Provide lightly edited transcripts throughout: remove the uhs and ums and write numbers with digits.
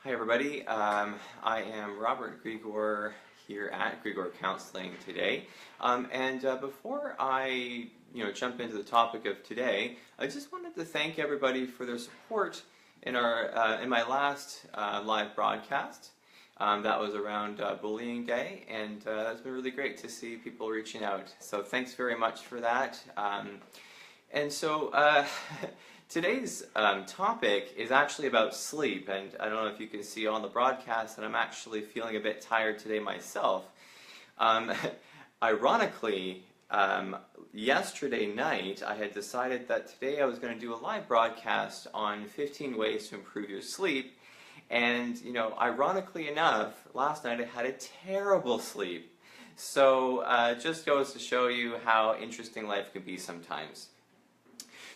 Hi everybody, I am Robert Grigore here at Grigore Counselling today. Before I jump into the topic of today, I just wanted to thank everybody for their support in my last live broadcast. That was around Bullying Day, and it's been really great to see people reaching out. So thanks very much for that. Today's topic is actually about sleep, and I don't know if you can see on the broadcast that I'm actually feeling a bit tired today myself. Ironically, yesterday night I had decided that today I was going to do a live broadcast on 15 ways to improve your sleep, and ironically enough, last night I had a terrible sleep. So it just goes to show you how interesting life can be sometimes.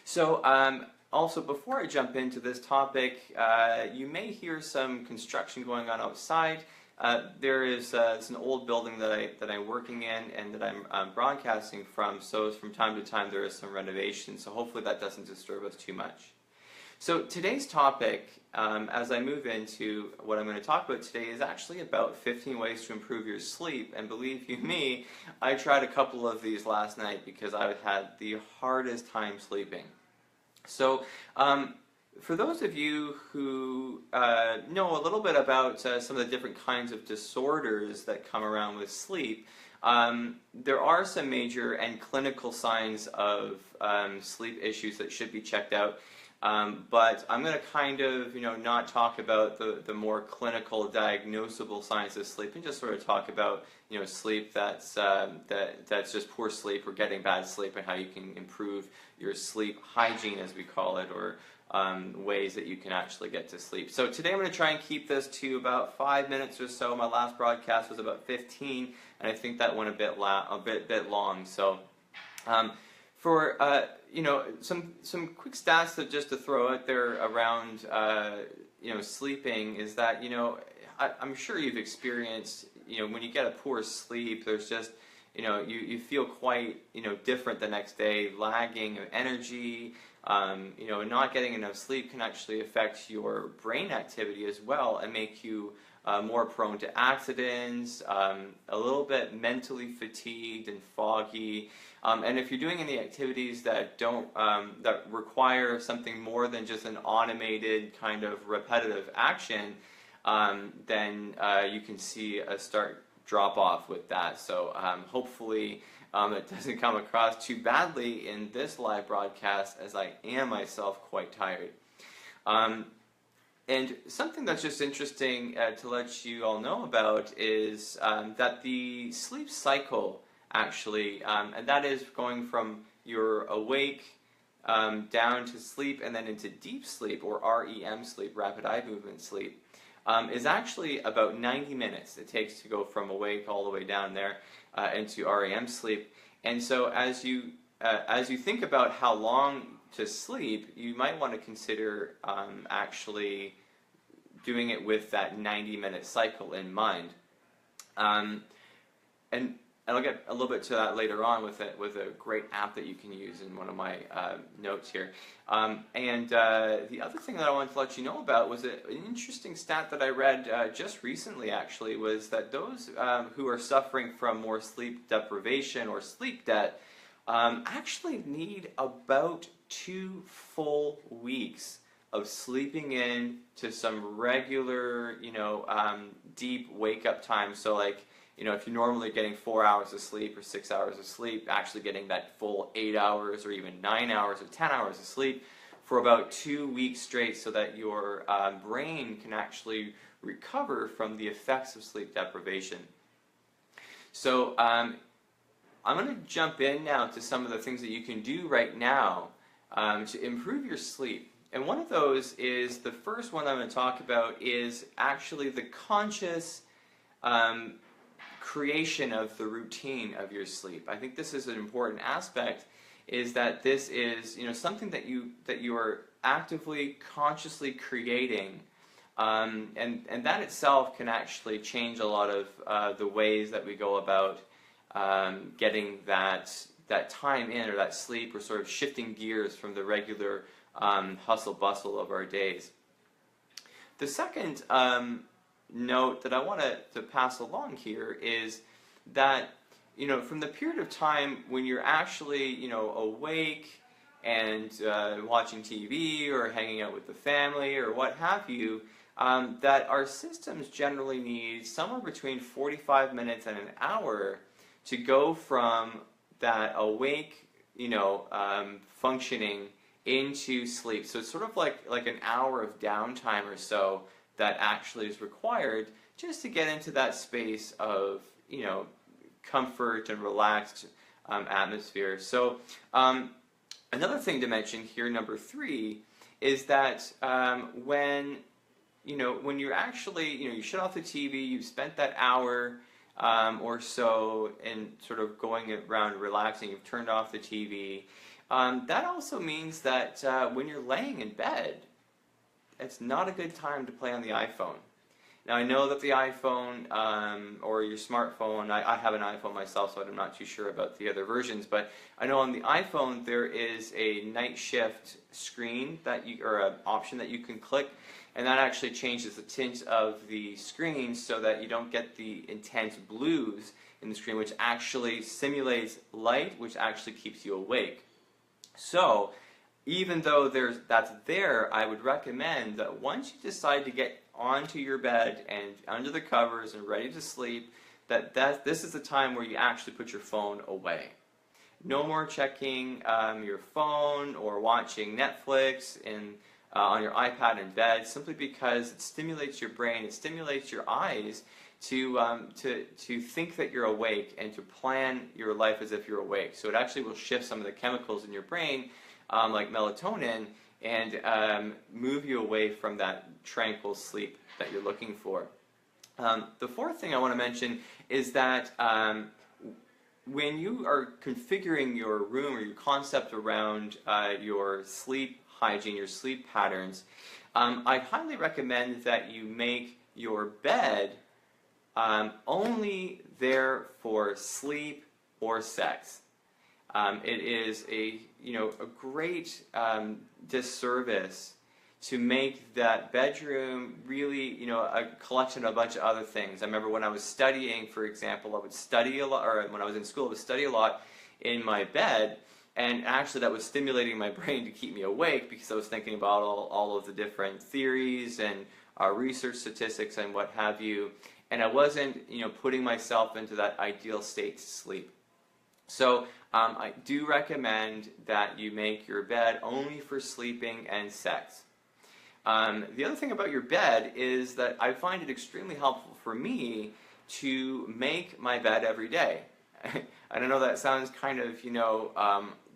So also, before I jump into this topic, you may hear some construction going on outside. It's an old building that I'm working in and that I'm broadcasting from, so from time to time there is some renovation, so hopefully that doesn't disturb us too much. So today's topic, as I move into what I'm going to talk about today, is actually about 15 ways to improve your sleep, and believe you me, I tried a couple of these last night because I had the hardest time sleeping. So, for those of you who know a little bit about some of the different kinds of disorders that come around with sleep, there are some major and clinical signs of sleep issues that should be checked out. But I'm going to kind of, not talk about the more clinical diagnosable signs of sleep and just sort of talk about, sleep that's just poor sleep or getting bad sleep and how you can improve your sleep hygiene, as we call it, or ways that you can actually get to sleep. So today I'm going to try and keep this to about 5 minutes or so. My last broadcast was about 15, and I think that went a bit long. So for some quick stats that just to throw out there around sleeping is that I'm sure you've experienced when you get a poor sleep, there's just you feel quite different the next day, lagging of energy. Not getting enough sleep can actually affect your brain activity as well and make you more prone to accidents, a little bit mentally fatigued and foggy. And if you're doing any activities that that require something more than just an automated kind of repetitive action, then you can see a start drop off with that. So hopefully it doesn't come across too badly in this live broadcast, as I am myself quite tired. And something that's just interesting to let you all know about is that the sleep cycle actually, and that is going from you're awake down to sleep and then into deep sleep, or REM sleep, rapid eye movement sleep, is actually about 90 minutes it takes to go from awake all the way down there into REM sleep. And so as you think about how long to sleep, you might want to consider actually doing it with that 90-minute cycle in mind. And I'll get a little bit to that later on with a great app that you can use in one of my notes here. The other thing that I wanted to let you know about was an interesting stat that I read just recently, actually, was that those who are suffering from more sleep deprivation or sleep debt actually need about 2 full weeks of sleeping in to some regular, deep wake-up time. So like, if you're normally getting 4 hours of sleep or 6 hours of sleep, actually getting that full 8 hours or even 9 hours or 10 hours of sleep for about 2 weeks straight, so that your brain can actually recover from the effects of sleep deprivation. So I'm going to jump in now to some of the things that you can do right now to improve your sleep. And one of those is, the first one I'm going to talk about is actually the conscious creation of the routine of your sleep. I think this is an important aspect, is that this is something that you are actively, consciously creating, and that itself can actually change a lot of the ways that we go about getting that time in, or that sleep, or sort of shifting gears from the regular hustle bustle of our days. The second note that I want to pass along here is that, from the period of time when you're actually, awake and watching TV or hanging out with the family or what have you, that our systems generally need somewhere between 45 minutes and an hour to go from that awake, functioning into sleep. So it's sort of like an hour of downtime or so that actually is required just to get into that space of, comfort and relaxed atmosphere. So another thing to mention here, number 3, is that when you're actually, you shut off the TV, you've spent that hour or so in sort of going around relaxing, you've turned off the TV, that also means that when you're laying in bed, it's not a good time to play on the iPhone. Now, I know that the iPhone or your smartphone, I have an iPhone myself, so I'm not too sure about the other versions, but I know on the iPhone there is a night shift screen or an option that you can click, and that actually changes the tint of the screen so that you don't get the intense blues in the screen, which actually simulates light, which actually keeps you awake. So, even though that's there, I would recommend that once you decide to get onto your bed and under the covers and ready to sleep, this is the time where you actually put your phone away. No more checking your phone or watching Netflix on your iPad in bed, simply because it stimulates your brain, it stimulates your eyes to think that you're awake and to plan your life as if you're awake. So it actually will shift some of the chemicals in your brain, like melatonin, and move you away from that tranquil sleep that you're looking for. The fourth thing I want to mention is that when you are configuring your room or your concept around your sleep hygiene, your sleep patterns, I'd highly recommend that you make your bed only there for sleep or sex. It is a great disservice to make that bedroom really, a collection of a bunch of other things. I remember when I was studying, for example, I would study a lot, or when I was in school, I would study a lot in my bed, and actually that was stimulating my brain to keep me awake because I was thinking about all of the different theories and research statistics and what have you, and I wasn't, putting myself into that ideal state to sleep. So I do recommend that you make your bed only for sleeping and sex. The other thing about your bed is that I find it extremely helpful for me to make my bed every day. I don't know, that sounds kind of,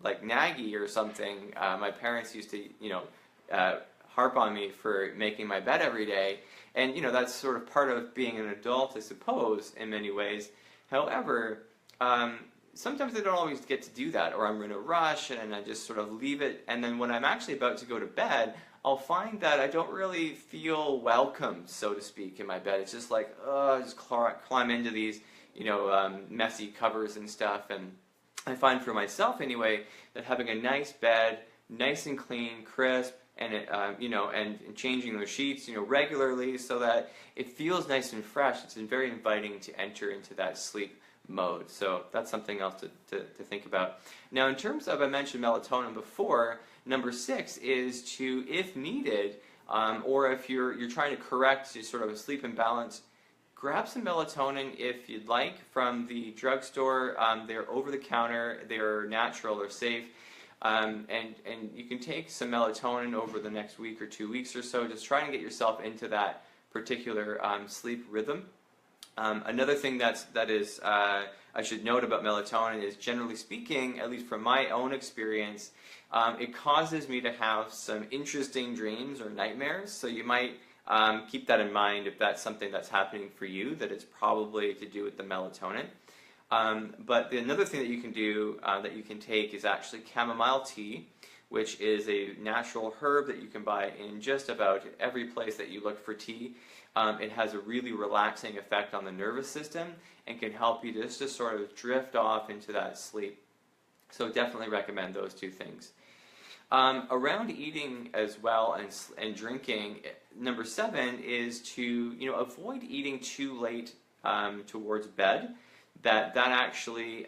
like naggy or something. My parents used to, harp on me for making my bed every day, and, that's sort of part of being an adult, I suppose, in many ways. However, sometimes I don't always get to do that, or I'm in a rush and I just sort of leave it, and then when I'm actually about to go to bed, I'll find that I don't really feel welcome, so to speak, in my bed. It's just like, I just climb into these, messy covers and stuff, and I find for myself anyway that having a nice bed, nice and clean, crisp, and and changing those sheets, regularly so that it feels nice and fresh. It's very inviting to enter into that sleep mode. So that's something else to think about. Now, in terms of, I mentioned melatonin before, number 6 is to, if needed, or if you're trying to correct sort of a sleep imbalance, grab some melatonin if you'd like from the drugstore. They're over the counter, they're natural, they're safe, and you can take some melatonin over the next week or 2 weeks or so, just trying to get yourself into that particular sleep rhythm. Another thing that is I should note about melatonin is, generally speaking, at least from my own experience, it causes me to have some interesting dreams or nightmares. So you might keep that in mind if that's something that's happening for you, that it's probably to do with the melatonin. But another thing that you can do, that you can take, is actually chamomile tea, which is a natural herb that you can buy in just about every place that you look for tea. It has a really relaxing effect on the nervous system and can help you just to sort of drift off into that sleep. So definitely recommend those 2 things. Around eating as well and drinking, number 7 is to, avoid eating too late towards bed. That actually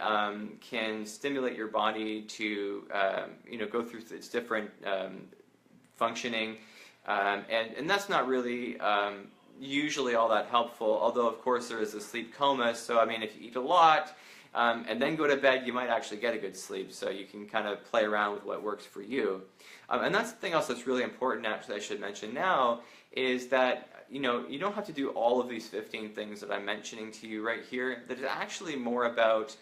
can stimulate your body to, go through its different functioning, and that's not really usually all that helpful, although of course there is a sleep coma, so I mean if you eat a lot and then go to bed, you might actually get a good sleep, so you can kind of play around with what works for you. And that's the thing else that's really important, actually, I should mention now, is that you don't have to do all of these 15 things that I'm mentioning to you right here. That is actually more about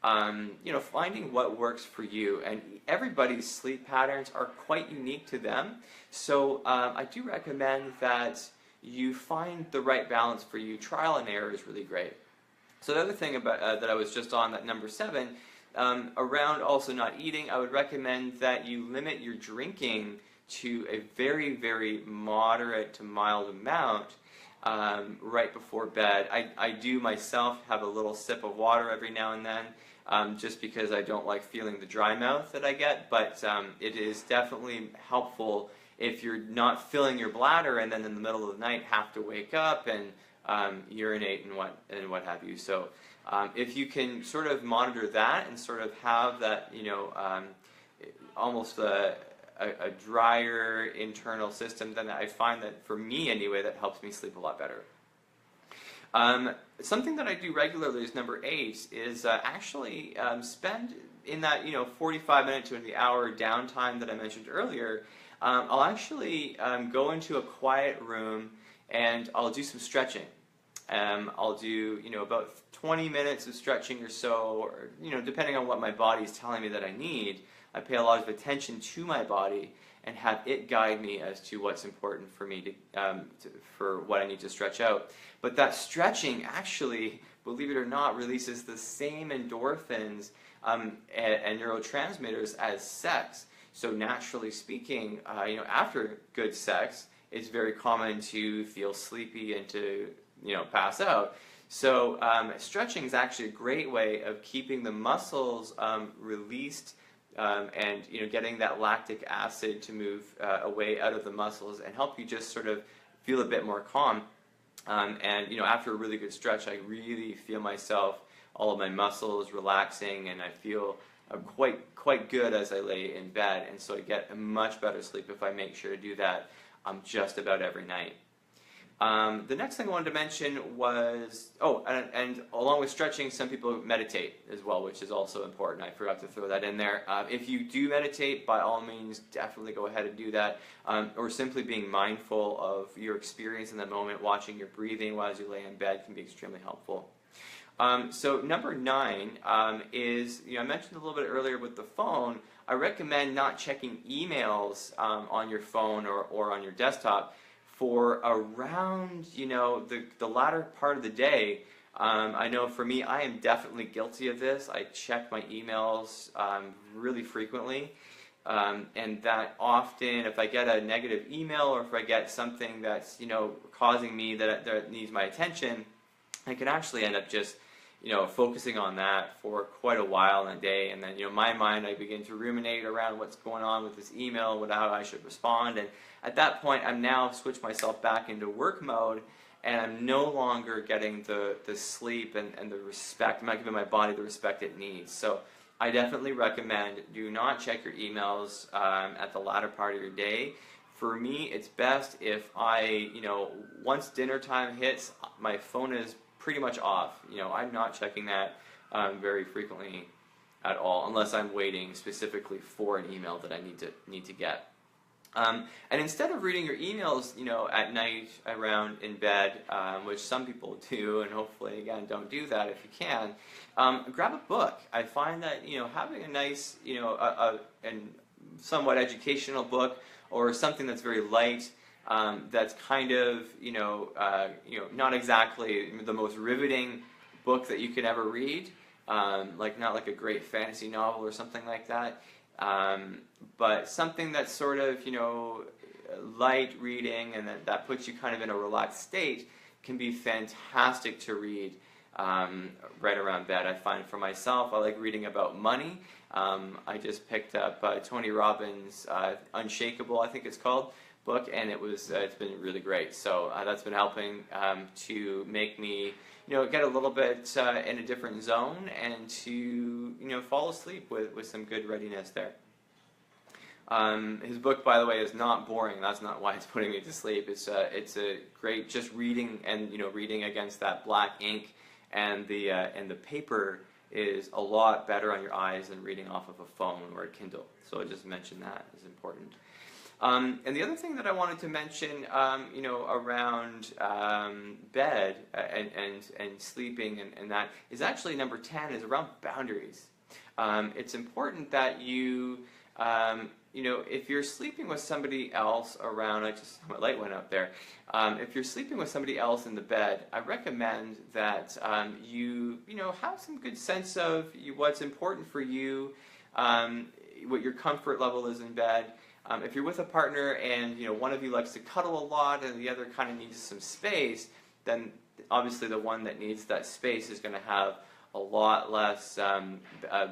finding what works for you, and everybody's sleep patterns are quite unique to them. So I do recommend that you find the right balance for you. Trial and error is really great. So the other thing about that I was just on, that number 7, around also not eating, I would recommend that you limit your drinking to a very, very moderate to mild amount right before bed. I do myself have a little sip of water every now and then, just because I don't like feeling the dry mouth that I get, but it is definitely helpful if you're not filling your bladder and then in the middle of the night have to wake up and urinate and what have you. So if you can sort of monitor that and sort of have that, almost a drier internal system, then I find that, for me anyway, that helps me sleep a lot better. Something that I do regularly is number 8 is actually spend in that 45 minute to the hour downtime that I mentioned earlier. I'll actually go into a quiet room and I'll do some stretching. I'll do about 20 minutes of stretching or so, or depending on what my body's telling me that I need. I pay a lot of attention to my body and have it guide me as to what's important for me for what I need to stretch out. But that stretching actually, believe it or not, releases the same endorphins and neurotransmitters as sex. So naturally speaking, after good sex, it's very common to feel sleepy and to pass out. So stretching is actually a great way of keeping the muscles released and getting that lactic acid to move away out of the muscles and help you just sort of feel a bit more calm. And after a really good stretch, I really feel myself, all of my muscles relaxing, and I feel quite good as I lay in bed. And so I get a much better sleep if I make sure to do that just about every night. The next thing I wanted to mention was, and along with stretching, some people meditate as well, which is also important. I forgot to throw that in there. If you do meditate, by all means, definitely go ahead and do that. Or simply being mindful of your experience in the moment, watching your breathing while you lay in bed can be extremely helpful. So number 9 is, I mentioned a little bit earlier with the phone, I recommend not checking emails on your phone or on your desktop for around, the latter part of the day. I know for me, I am definitely guilty of this. I check my emails really frequently, and that often, if I get a negative email or if I get something that's, causing me that needs my attention, I can actually end up just, focusing on that for quite a while in a day, and then, my mind, I begin to ruminate around what's going on with this email, how I should respond, and at that point, I'm now switched myself back into work mode, and I'm no longer getting the sleep and the respect. I'm not giving my body the respect it needs. So I definitely recommend do not check your emails at the latter part of your day. For me, it's best if I, once dinner time hits, my phone is pretty much off. I'm not checking that very frequently at all, unless I'm waiting specifically for an email that I need to get. And instead of reading your emails, at night around in bed, which some people do, and hopefully, again, don't do that if you can, grab a book. I find that, having a nice, and somewhat educational book or something that's very light, that's kind of, not exactly the most riveting book that you could ever read, not like a great fantasy novel or something like that. But something that's sort of, light reading and that puts you kind of in a relaxed state can be fantastic to read right around bed. I find for myself, I like reading about money. I just picked up Tony Robbins' Unshakable, I think it's called, book, and it's been really great. So that's been helping to make me get a little bit in a different zone and to fall asleep with some good readiness there. His book, by the way, is not boring. That's not why it's putting me to sleep. It's a great just reading, and reading against that black ink, and the paper is a lot better on your eyes than reading off of a phone or a Kindle. So I just mentioned that is important. And the other thing that I wanted to mention, around bed and sleeping and that is actually number 10 is around boundaries. It's important that you, if you're sleeping with somebody else around, my light went out there. If you're sleeping with somebody else in the bed, I recommend that you have some good sense of what's important for you, what your comfort level is in bed. If you're with a partner and one of you likes to cuddle a lot and the other kind of needs some space, then obviously the one that needs that space is going to have a lot less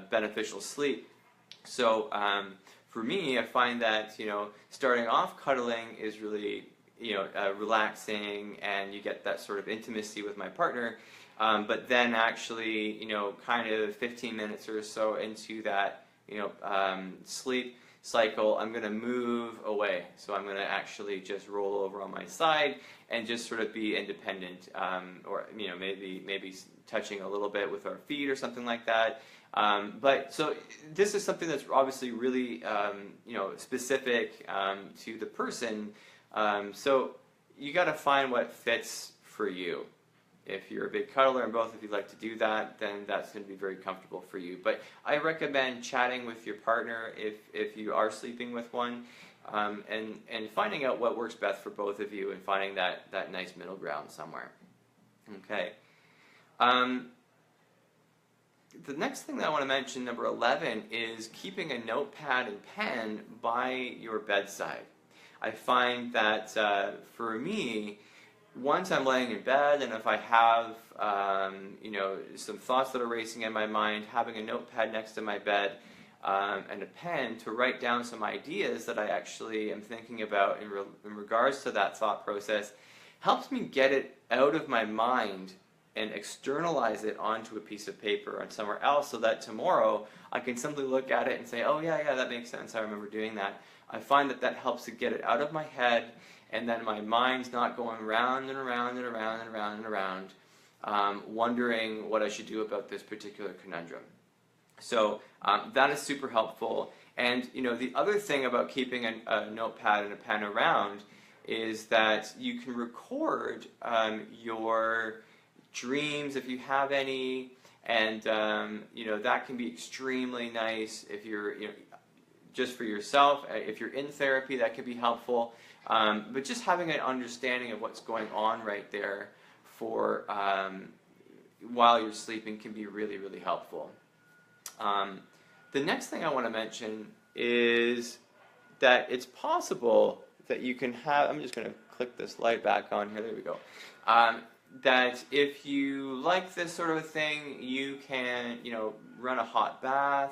beneficial sleep. So for me, I find that starting off cuddling is really relaxing, and you get that sort of intimacy with my partner. But then actually, kind of 15 minutes or so into that sleep cycle, I'm going to move away. So I'm going to actually just roll over on my side and just sort of be independent, or maybe touching a little bit with our feet or something like that. But so this is something that's obviously really specific to the person. So you got to find what fits for you. If you're a big cuddler and both of you like to do that, then that's going to be very comfortable for you. But I recommend chatting with your partner if you are sleeping with one, and finding out what works best for both of you and finding that nice middle ground somewhere. Okay. The next thing that I want to mention, number 11, is keeping a notepad and pen by your bedside. I find that for me, once I'm laying in bed, and if I have some thoughts that are racing in my mind, having a notepad next to my bed and a pen to write down some ideas that I actually am thinking about in regards to that thought process helps me get it out of my mind and externalize it onto a piece of paper or somewhere else, so that tomorrow I can simply look at it and say, oh yeah, that makes sense, I remember doing that. I find that helps to get it out of my head, and then my mind's not going round and around and around and around and around, wondering what I should do about this particular conundrum. So that is super helpful. And the other thing about keeping a notepad and a pen around is that you can record your dreams if you have any, and that can be extremely nice if you're just for yourself. If you're in therapy, that can be helpful. But just having an understanding of what's going on right there for while you're sleeping can be really, really helpful. The next thing I want to mention is that it's possible that you can have, I'm just going to click this light back on here, there we go, that if you like this sort of a thing, you can run a hot bath,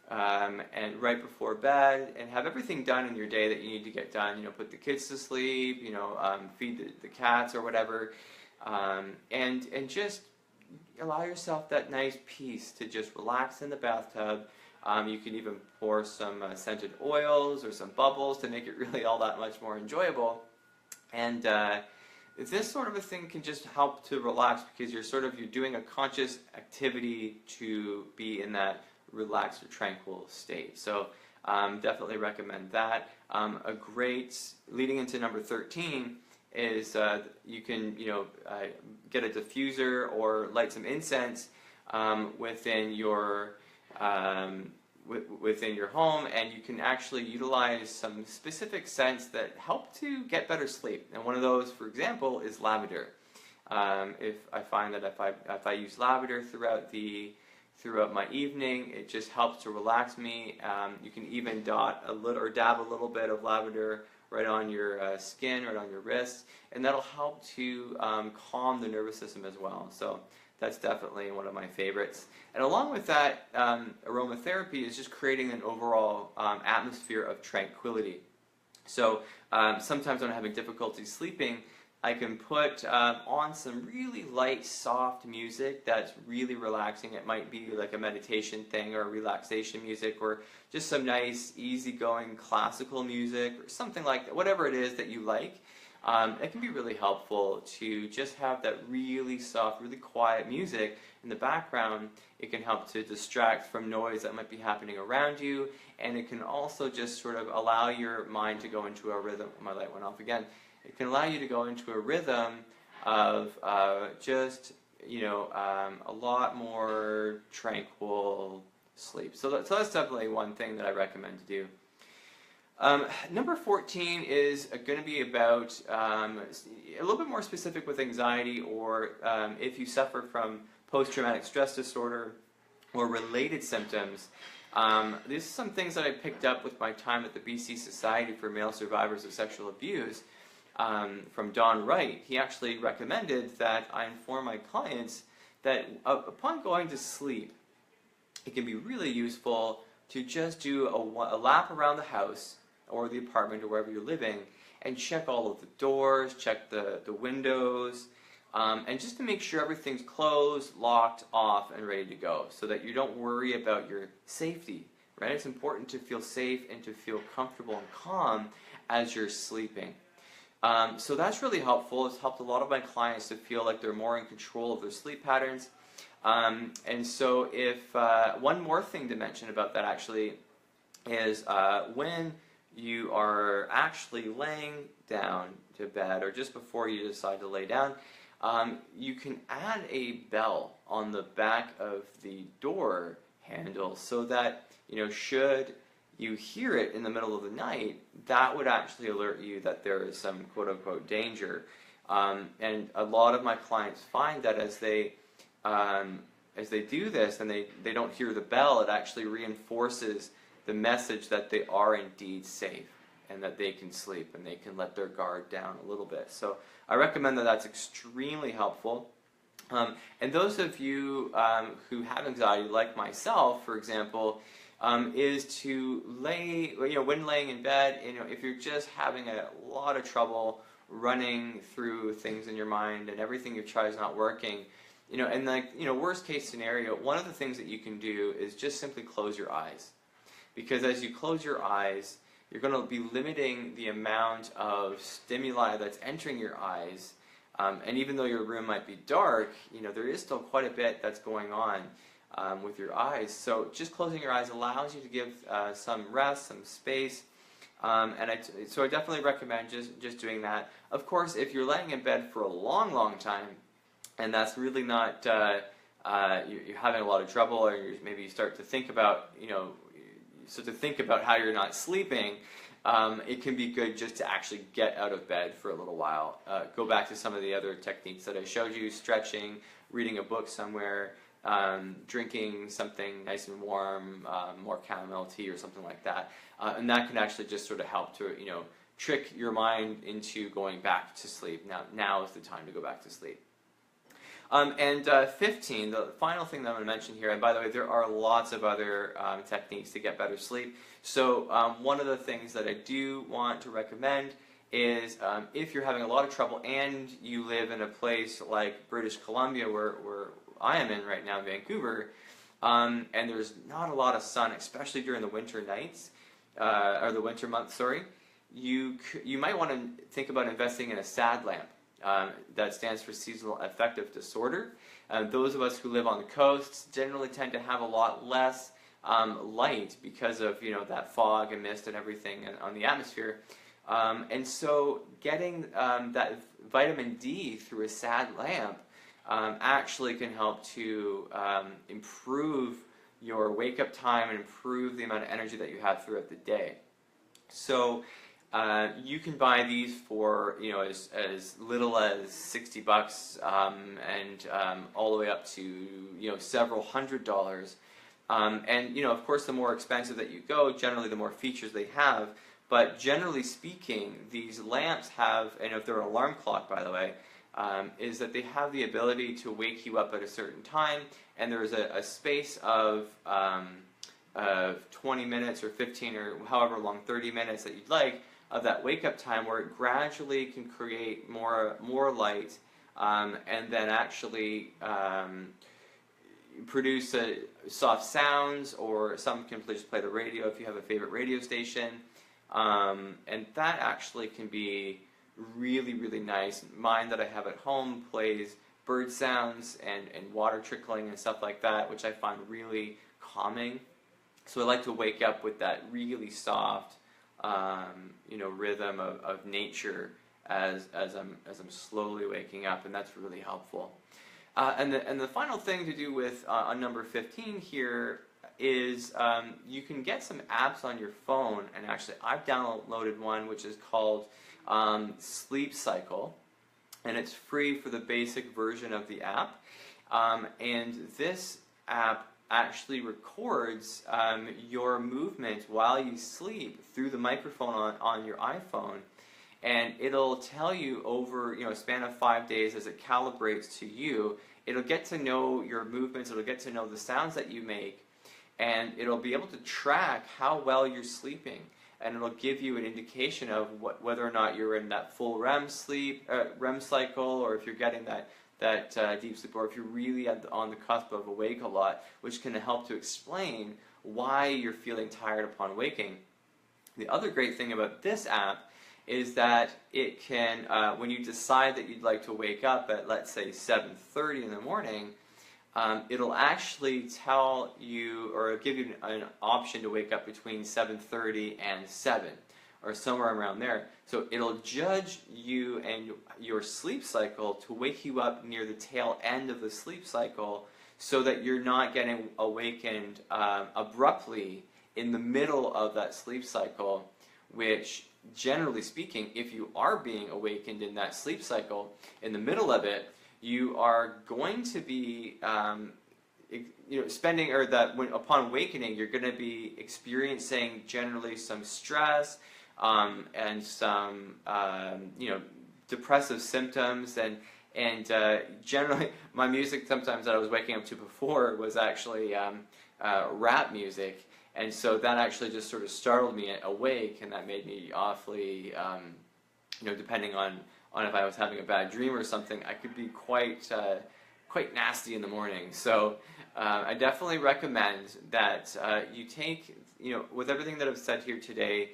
and right before bed, and have everything done in your day that you need to get done. Put the kids to sleep, feed the cats or whatever, and just allow yourself that nice peace to just relax in the bathtub. You can even pour some scented oils or some bubbles to make it really all that much more enjoyable. And this sort of a thing can just help to relax, because you're doing a conscious activity to be in that relaxed or tranquil state. So definitely recommend that. A great, leading into number 13, is you can get a diffuser or light some incense within your home, and you can actually utilize some specific scents that help to get better sleep. And one of those, for example, is lavender. If I find that if I use lavender throughout my evening, it just helps to relax me. You can even dab a little bit of lavender right on your skin, right on your wrists, and that'll help to calm the nervous system as well. So that's definitely one of my favorites. And along with that, aromatherapy is just creating an overall atmosphere of tranquility. So sometimes when I'm having difficulty sleeping, I can put on some really light, soft music that's really relaxing. It might be like a meditation thing or relaxation music, or just some nice, easygoing classical music or something like that. Whatever it is that you like, it can be really helpful to just have that really soft, really quiet music in the background. It can help to distract from noise that might be happening around you, and it can also just sort of allow your mind to go into a rhythm. My light went off again. It can allow you to go into a rhythm of just, a lot more tranquil sleep. So that's definitely one thing that I recommend to do. Number 14 is going to be about a little bit more specific with anxiety, or if you suffer from post-traumatic stress disorder or related symptoms. These are some things that I picked up with my time at the BC Society for Male Survivors of Sexual Abuse from Don Wright. He actually recommended that I inform my clients that upon going to sleep, it can be really useful to just do a lap around the house or the apartment or wherever you're living and check all of the doors, check the windows, and just to make sure everything's closed, locked, off, and ready to go, so that you don't worry about your safety, right? It's important to feel safe and to feel comfortable and calm as you're sleeping. So that's really helpful. It's helped a lot of my clients to feel like they're more in control of their sleep patterns. And so if one more thing to mention about that actually is when you are actually laying down to bed, or just before you decide to lay down, you can add a bell on the back of the door handle, so that, should you hear it in the middle of the night, that would actually alert you that there is some quote-unquote danger. And a lot of my clients find that as they do this and they don't hear the bell, it actually reinforces the message that they are indeed safe and that they can sleep and they can let their guard down a little bit. So I recommend that. That's extremely helpful. And those of you who have anxiety, like myself, for example, is to lay, when laying in bed, if you're just having a lot of trouble running through things in your mind and everything you've tried is not working, and worst case scenario, one of the things that you can do is just simply close your eyes. Because as you close your eyes, you're going to be limiting the amount of stimuli that's entering your eyes. And even though your room might be dark, there is still quite a bit that's going on with your eyes. So just closing your eyes allows you to give some rest, some space. So I definitely recommend just doing that. Of course, if you're laying in bed for a long, long time, and that's really not, you're having a lot of trouble, or maybe you start to think about, how you're not sleeping, it can be good just to actually get out of bed for a little while. Go back to some of the other techniques that I showed you: stretching, reading a book somewhere, drinking something nice and warm, more chamomile tea or something like that. And that can actually just sort of help to, trick your mind into going back to sleep. Now is the time to go back to sleep. 15, the final thing that I'm going to mention here, and by the way, there are lots of other techniques to get better sleep. So one of the things that I do want to recommend is if you're having a lot of trouble and you live in a place like British Columbia, where I am in right now, Vancouver, and there's not a lot of sun, especially during the winter nights, or the winter months, sorry, you might want to think about investing in a SAD lamp. That stands for Seasonal Affective Disorder. Those of us who live on the coasts generally tend to have a lot less light because of that fog and mist and everything on the atmosphere. And so getting that vitamin D through a SAD lamp actually can help to improve your wake-up time and improve the amount of energy that you have throughout the day. So you can buy these for as little as $60 and all the way up to several $100s. And of course, the more expensive that you go, generally the more features they have. But generally speaking, these lamps have, and if they're an alarm clock, by the way, is that they have the ability to wake you up at a certain time, and there's a space of 20 minutes or 15 or however long, 30 minutes that you'd like, of that wake-up time where it gradually can create more light, and then actually produce soft sounds, or some can just play the radio if you have a favorite radio station, and that actually can be really, really nice. Mine that I have at home plays bird sounds and water trickling and stuff like that, which I find really calming. So I like to wake up with that really soft, rhythm of nature as I'm slowly waking up, and that's really helpful. And the final thing to do with on number 15 here is you can get some apps on your phone, and actually I've downloaded one which is called Sleep Cycle, and it's free for the basic version of the app. And this app actually records your movement while you sleep through the microphone on your iPhone, and it'll tell you over a span of 5 days as it calibrates to you. It'll get to know your movements, it'll get to know the sounds that you make, and it'll be able to track how well you're sleeping, and it'll give you an indication of whether or not you're in that full REM cycle, or if you're getting that deep sleep, or if you're really on the cusp of awake a lot, which can help to explain why you're feeling tired upon waking. The other great thing about this app is that it can, when you decide that you'd like to wake up at, let's say, 7:30 in the morning, it'll actually tell you, or give you an option to wake up between 7:30 and 7, or somewhere around there. So it'll judge you and your sleep cycle to wake you up near the tail end of the sleep cycle, so that you're not getting awakened abruptly in the middle of that sleep cycle, which, generally speaking, if you are being awakened in that sleep cycle in the middle of it, you are going to be spending, or that upon awakening, you're going to be experiencing generally some stress and some depressive symptoms, and generally my music sometimes that I was waking up to before was actually rap music. And so that actually just sort of startled me awake, and that made me awfully, depending on if I was having a bad dream or something, I could be quite nasty in the morning. So I definitely recommend that you take, with everything that I've said here today,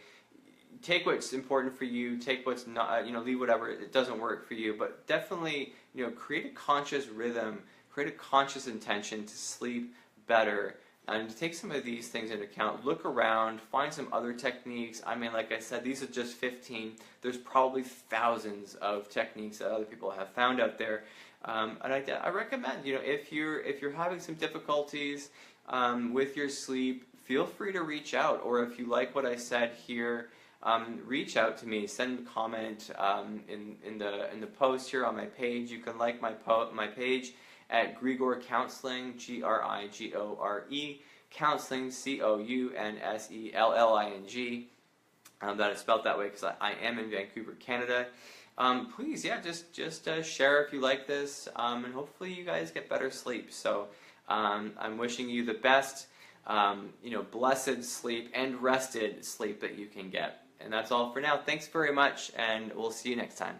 take what's important for you, take what's not, leave whatever it doesn't work for you, but definitely, create a conscious rhythm, create a conscious intention to sleep better. And to take some of these things into account, look around, find some other techniques. I mean, like I said, these are just 15. There's probably thousands of techniques that other people have found out there. And I recommend, if you're having some difficulties with your sleep, feel free to reach out. Or if you like what I said here, reach out to me. Send a comment in the post here on my page. You can like my page at Grigore Counselling, Grigore Counselling, Counselling. That is spelled that way because I am in Vancouver, Canada. Please, just share if you like this, and hopefully you guys get better sleep. So I'm wishing you the best, blessed sleep and rested sleep that you can get. And that's all for now. Thanks very much, and we'll see you next time.